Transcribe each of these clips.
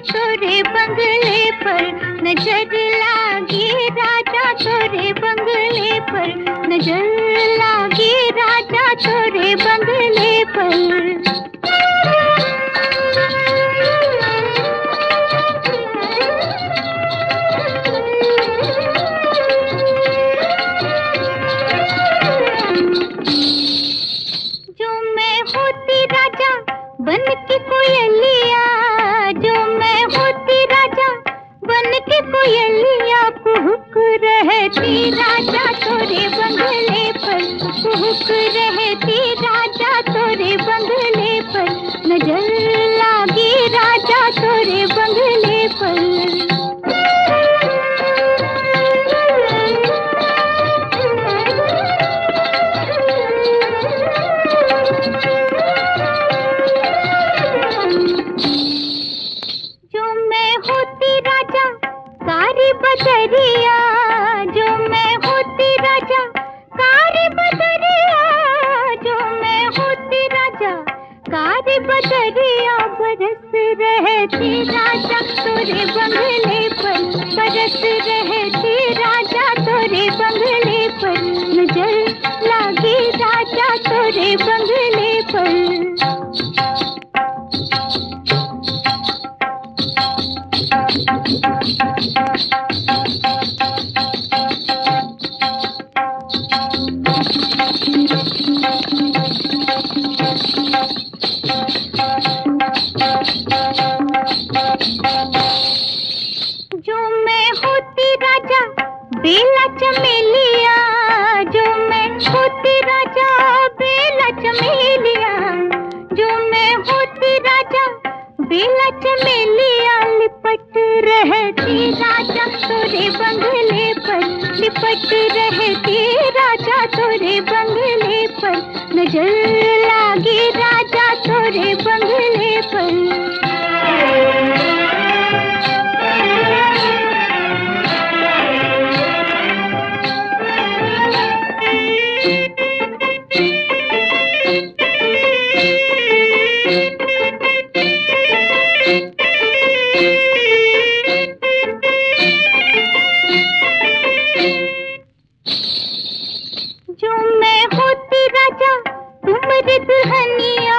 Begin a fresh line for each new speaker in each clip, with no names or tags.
तोरे बंगले पर नजर लागी राजा, तोरे बंगले पर नजर लागी राजा, तोरे बंगले पर। बन के कोयलिया, जो मैं होती राजा बन के कोयलिया, कुहुक रहती राजा तोरे बंगले पर, कुहुक रहती राजा तोरे बंगले पर, नजर लागी राजा तोरे बंगले पर। बदरिया, जो मैं होती राजा कारी बदरिया, जो मैं होती राजा कारी बदरिया, बरस रहती राजा तोरे बंगले पर, बरस रहती राजा तोरे बंगले पर, नजर लागी राजा तोरे बंगले पर। जो मैं होती राजा बेला चमेलिया, जो मैं होती राजा बेला चमेलिया, जो मैं होती राजा बेला चमेलिया, लिपट रहती राजा तोरे बंगले पर, लिपट रहती राजा तोरे बंगले पर, नजर लागी राजा तोरे बंगले पर। जो मैं होती राजा तुम्हारी दुल्हनिया,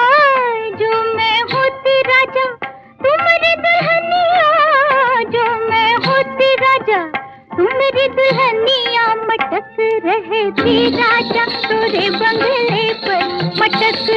जो मैं होती राजा तुम्हारी दुल्हनिया, जो मैं होती राजा तुम्हारी दुल्हनिया, मटक रहती राजा तोरे बंगले पर, मटक